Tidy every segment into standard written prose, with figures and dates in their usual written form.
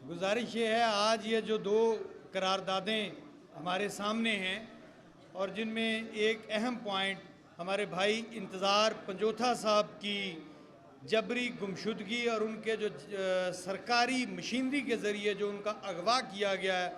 गुजारिश ये है, आज ये जो दो करारदादें हमारे सामने हैं और जिनमें एक अहम पॉइंट हमारे भाई इंतज़ार पंजोथा साहब की जबरी गुमशुदगी और उनके जो सरकारी मशीनरी के ज़रिए जो उनका अगवा किया गया है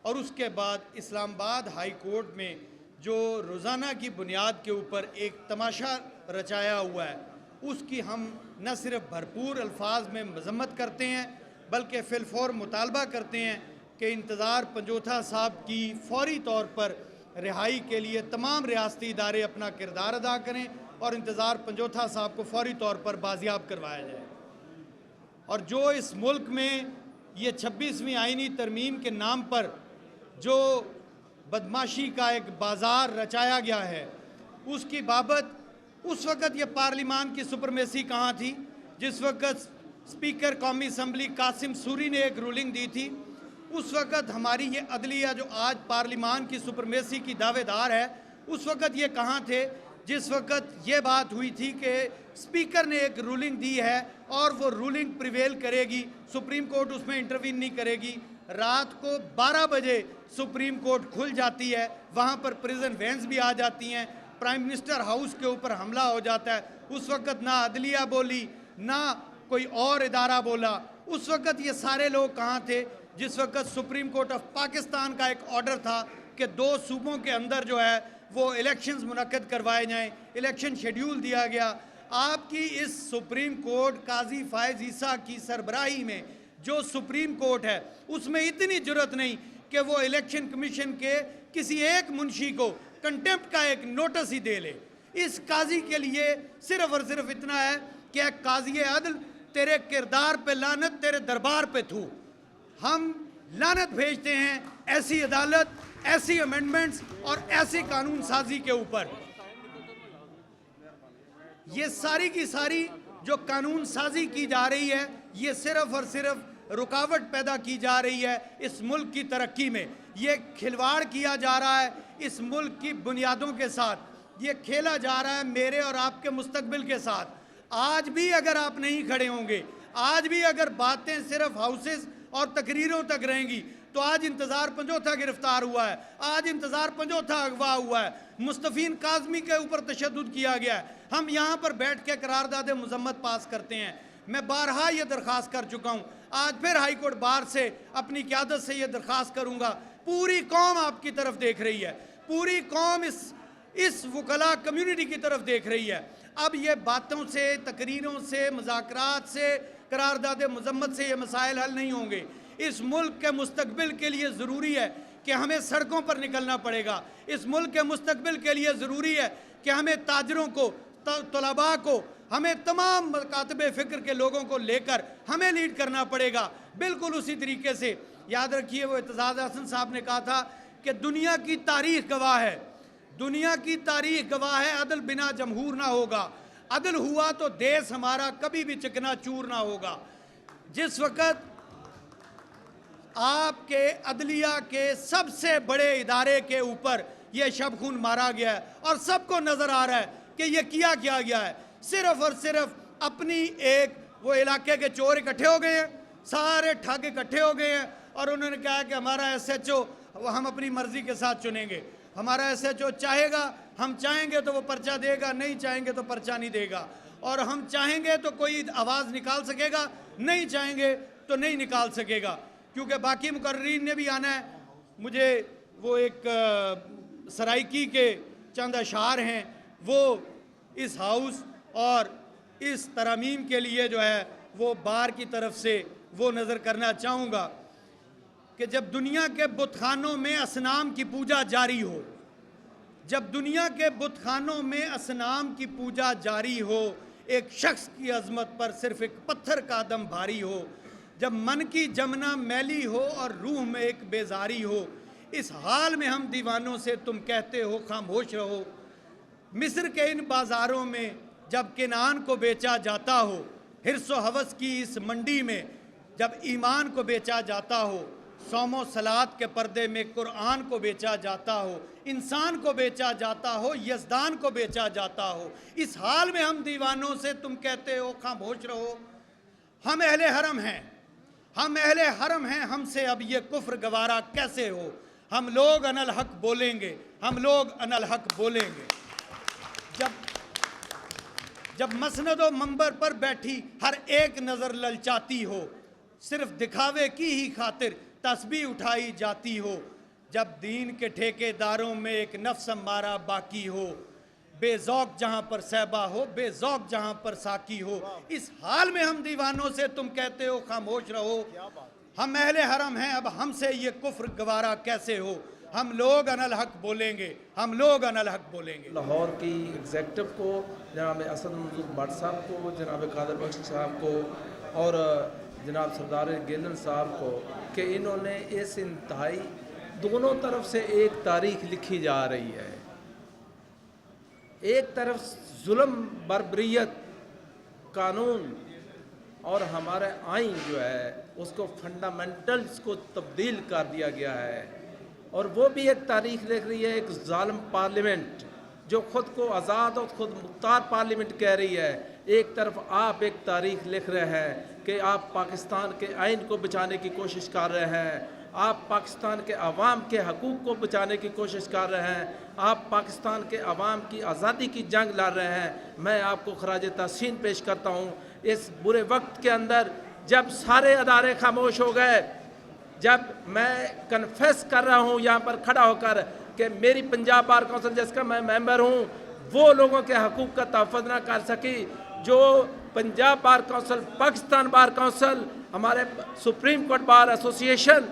और उसके बाद इस्लामाबाद हाई कोर्ट में जो रोज़ाना की बुनियाद के ऊपर एक तमाशा रचाया हुआ है, उसकी हम न सिर्फ भरपूर अल्फाज में मजम्मत करते हैं बल्कि फिलफौर मुतालबा करते हैं कि इंतज़ार पंजोथा साहब की फौरी तौर पर रिहाई के लिए तमाम रियासती इदारे अपना किरदार अदा करें और इंतज़ार पंजोथा साहब को फौरी तौर पर बाजियाब करवाया जाए। और जो इस मुल्क में ये 26वीं आइनी तरमीम के नाम पर जो बदमाशी का एक बाज़ार रचाया गया है, उसकी बाबत उस वक़्त ये पार्लिमान की सुपरमेसी कहाँ थी जिस वक़्त स्पीकर कौमी असम्बली कासिम सूरी ने एक रूलिंग दी थी। उस वक़्त हमारी ये अदलिया जो आज पार्लिमान की सुपरमेसी की दावेदार है, उस वक़्त ये कहाँ थे जिस वक़्त ये बात हुई थी कि स्पीकर ने एक रूलिंग दी है और वो रूलिंग प्रिवेल करेगी, सुप्रीम कोर्ट उसमें इंटरवीन नहीं करेगी। रात को 12 बजे सुप्रीम कोर्ट खुल जाती है, वहाँ पर प्रिजन वैन्स भी आ जाती हैं, प्राइम मिनिस्टर हाउस के ऊपर हमला हो जाता है। उस वक़्त ना अदलिया बोली ना कोई और इदारा बोला। उस वक़्त ये सारे लोग कहाँ थे जिस वक़्त सुप्रीम कोर्ट ऑफ पाकिस्तान का एक ऑर्डर था कि 2 सूबों के अंदर जो है वो इलेक्शंस मुनक्कद करवाए जाएं, इलेक्शन शेड्यूल दिया गया। आपकी इस सुप्रीम कोर्ट काजी फायज़ ईसा की सरबराही में जो सुप्रीम कोर्ट है, उसमें इतनी जुर्रत नहीं कि वो इलेक्शन कमीशन के किसी एक मुंशी को कंटेम्प्ट का एक नोटिस ही दे ले। इस काजी के लिए सिर्फ और सिर्फ इतना है कि काजी अदल, तेरे किरदार पे लानत, तेरे दरबार पे थू। हम लानत भेजते हैं ऐसी अदालत, ऐसी अमेंडमेंट्स और ऐसी कानून साजी के ऊपर। ये सारी की सारी जो कानून साजी की जा रही है, ये सिर्फ और सिर्फ रुकावट पैदा की जा रही है इस मुल्क की तरक्की में। ये खिलवाड़ किया जा रहा है इस मुल्क की बुनियादों के साथ, ये खेला जा रहा है मेरे और आपके मुस्तकबिल के साथ। आज भी अगर आप नहीं खड़े होंगे, आज भी अगर बातें सिर्फ हाउसेस और तकरीरों तक रहेंगी, तो आज इंतज़ार पंजोथा गिरफ्तार हुआ है, आज इंतज़ार पंजोथा अगवा हुआ है, मुस्तफ़ीन काज़मी के ऊपर तशद्दुद किया गया है। हम यहाँ पर बैठ के करारदाद मज़म्मत पास करते हैं। मैं बारहा ये दरख्वास्त कर चुका हूँ, आज फिर हाई कोर्ट बार से अपनी क़यादत से ये दरख्वास्त करूँगा। पूरी कौम आपकी तरफ देख रही है, पूरी कौम इस वकला कम्यूनिटी की तरफ देख रही है। अब ये बातों से, तकरीरों से, मुज़ाकरात से, करारदाद मज़म्मत से ये मसाइल हल नहीं होंगे। इस मुल्क के मुस्तकबिल के लिए ज़रूरी है कि हमें सड़कों पर निकलना पड़ेगा। इस मुल्क के मुस्तकबिल के लिए ज़रूरी है कि हमें ताजरों को, तलबा को, हमें तमाम मकातबे फ़िक्र के लोगों को लेकर हमें लीड करना पड़ेगा। बिल्कुल उसी तरीके से याद रखिए, वो एतजाज़ हसन साहब ने कहा था कि दुनिया की तारीख़ गवाह है, दुनिया की तारीख़ गवाह है, अदल बिना जमहूर ना होगा। अदल हुआ तो देश हमारा कभी भी चिकना चूर ना होगा। जिस वक़्त आपके अदलिया के सबसे बड़े इदारे के ऊपर यह शब खून मारा गया है और सबको नज़र आ रहा है कि यह किया गया है, सिर्फ और सिर्फ अपनी एक वो इलाके के चोर इकट्ठे हो गए हैं, सारे ठग इकट्ठे हो गए हैं और उन्होंने कहा कि हमारा SHO हम अपनी मर्ज़ी के साथ चुनेंगे, हमारा SHO चाहेगा, हम चाहेंगे तो वो पर्चा देगा, नहीं चाहेंगे तो पर्चा नहीं देगा, और हम चाहेंगे तो कोई आवाज़ निकाल सकेगा, नहीं चाहेंगे तो नहीं निकाल सकेगा, क्योंकि बाकी मुकर्रीन ने भी आना है। मुझे वो एक सराइकी के चंद अशार हैं, वो इस हाउस और इस तरमीम के लिए जो है वो बार की तरफ से वो नज़र करना चाहूँगा कि जब दुनिया के बुतखानों में असनाम की पूजा जारी हो, जब दुनिया के बुतखानों में असनाम की पूजा जारी हो, एक शख्स की अज़मत पर सिर्फ एक पत्थर का दम भारी हो, जब मन की जमना मैली हो और रूह में एक बेजारी हो, इस हाल में हम दीवानों से तुम कहते हो खामोश रहो। मिस्र के इन बाज़ारों में जब किनान को बेचा जाता हो, हिर्सो हवस की इस मंडी में जब ईमान को बेचा जाता हो, सौमो सलात के पर्दे में कुरान को बेचा जाता हो, इंसान को बेचा जाता हो, यज़दान को बेचा जाता हो, इस हाल में हम दीवानों से तुम कहते हो खामोश रहो। हम अहले हरम हैं, ہم اہل حرم ہیں، ہم سے اب یہ کفر گوارا کیسے ہو، ہم لوگ انا الحق بولیں گے، ہم لوگ انا الحق بولیں گے۔ جب مسند و منبر پر بیٹھی ہر ایک نظر للچاتی ہو، صرف دکھاوے کی ہی خاطر تسبیح اٹھائی جاتی ہو، جب دین کے ٹھیکے داروں میں ایک نفس امارہ باقی ہو، بے ذوق جہاں پر صحبا ہو، بے ذوق جہاں پر ساقی ہو، اس حال میں ہم دیوانوں سے تم کہتے ہو خاموش رہو۔ ہم اہل حرم ہیں، اب ہم سے یہ کفر گوارا کیسے ہو، ہم لوگ انا الحق بولیں گے، ہم لوگ انا الحق بولیں گے۔ لاہور کی ایگزیکٹو کو، جناب اسد منظور بٹ صاحب کو، جناب قادر بخش صاحب کو اور جناب سردار گیلن صاحب کو کہ انہوں نے اس انتہائی دونوں طرف سے ایک تاریخ لکھی جا رہی ہے۔ ایک طرف ظلم، بربریت، قانون اور ہمارے آئین جو ہے اس کو فنڈامنٹلز کو تبدیل کر دیا گیا ہے، اور وہ بھی ایک تاریخ لکھ رہی ہے ایک ظالم پارلیمنٹ جو خود کو آزاد اور خود مختار پارلیمنٹ کہہ رہی ہے۔ ایک طرف آپ ایک تاریخ لکھ رہے ہیں کہ آپ پاکستان کے آئین کو بچانے کی کوشش کر رہے ہیں، آپ پاکستان کے عوام کے حقوق کو بچانے کی کوشش کر رہے ہیں، آپ پاکستان کے عوام کی آزادی کی جنگ لڑ رہے ہیں۔ میں آپ کو خراج تحسین پیش کرتا ہوں اس برے وقت کے اندر جب سارے ادارے خاموش ہو گئے، جب میں کنفیس کر رہا ہوں یہاں پر کھڑا ہو کر کہ میری پنجاب بار کونسل جس کا میں ممبر ہوں وہ لوگوں کے حقوق کا تحفظ نہ کر سکی، جو Punjab bar council, Pakistan bar council, ہمارے سپریم کورٹ بار ایسوسی ایشن،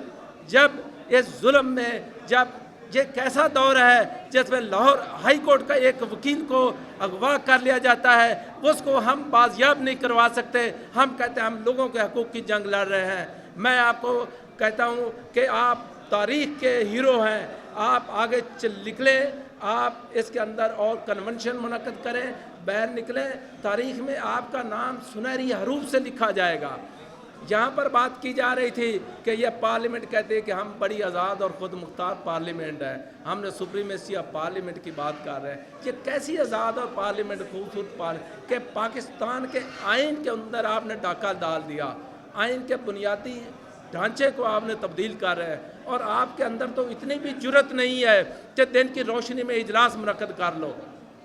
جب اس ظلم میں، جب یہ کیسا دور ہے جس میں لاہور ہائی کورٹ کا ایک وکیل کو اغوا کر لیا جاتا ہے، اس کو ہم بازیاب نہیں کروا سکتے، ہم کہتے ہیں ہم لوگوں کے حقوق کی جنگ لڑ رہے ہیں۔ میں آپ کو کہتا ہوں کہ آپ تاریخ کے ہیرو ہیں، آپ آگے نکلیں، آپ اس کے اندر اور کنونشن منعقد کریں، باہر نکلیں، تاریخ میں آپ کا نام سنہری حروف سے لکھا جائے گا۔ جہاں پر بات کی جا رہی تھی کہ یہ پارلیمنٹ کہتے ہیں کہ ہم بڑی آزاد اور خود مختار پارلیمنٹ ہے، ہم نے سپریمیسی آف پارلیمنٹ کی بات کر رہے ہیں، یہ کیسی آزاد اور پارلیمنٹ خوبصورت پارلیمنٹ کہ پاکستان کے آئین کے اندر آپ نے ڈاکہ ڈال دیا، آئین کے بنیادی ڈھانچے کو آپ نے تبدیل کر رہے ہیں، اور آپ کے اندر تو اتنی بھی جرت نہیں ہے کہ دن کی روشنی میں اجلاس منعقد کر لو۔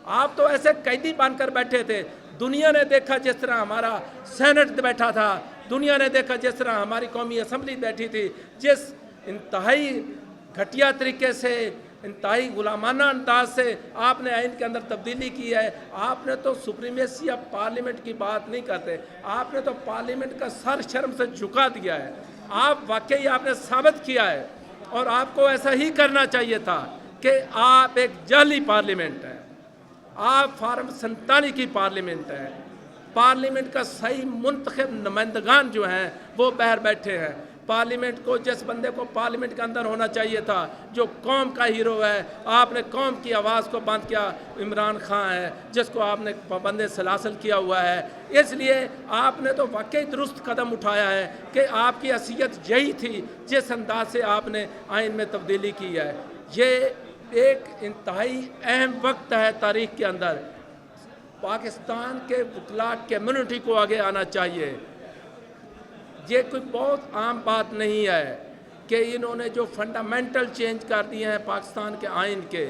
آپ تو ایسے قیدی بن کر بیٹھے تھے۔ دنیا نے دیکھا جس طرح ہمارا سینٹ بیٹھا تھا، دنیا نے دیکھا جس طرح ہماری قومی اسمبلی بیٹھی تھی، جس انتہائی گھٹیا طریقے سے، انتہائی غلامانہ انداز سے آپ نے آئین کے اندر تبدیلی کی ہے۔ آپ نے تو سپریمیسی آف پارلیمنٹ کی بات نہیں کرتے، آپ نے تو پارلیمنٹ کا سر شرم سے جھکا دیا ہے۔ آپ واقعی آپ نے ثابت کیا ہے، اور آپ کو ایسا ہی کرنا چاہیے تھا کہ آپ ایک جعلی پارلیمنٹ ہے، آپ فارم 47 کی پارلیمنٹ ہے، پارلیمنٹ کا صحیح منتخب نمائندگان جو ہیں وہ باہر بیٹھے ہیں۔ پارلیمنٹ کو، جس بندے کو پارلیمنٹ کے اندر ہونا چاہیے تھا، جو قوم کا ہیرو ہے، آپ نے قوم کی آواز کو بند کیا، عمران خان ہے جس کو آپ نے پابند سلاسل کیا ہوا ہے۔ اس لیے آپ نے تو واقعی درست قدم اٹھایا ہے کہ آپ کی حیثیت یہی تھی جس انداز سے آپ نے آئین میں تبدیلی کی ہے۔ یہ ایک انتہائی اہم وقت ہے تاریخ کے اندر، پاکستان کے وکلاء کمیونٹی کو آگے آنا چاہیے۔ یہ کوئی بہت عام بات نہیں ہے کہ انہوں نے جو فنڈامنٹل چینج کر دیے ہیں پاکستان کے آئین کے،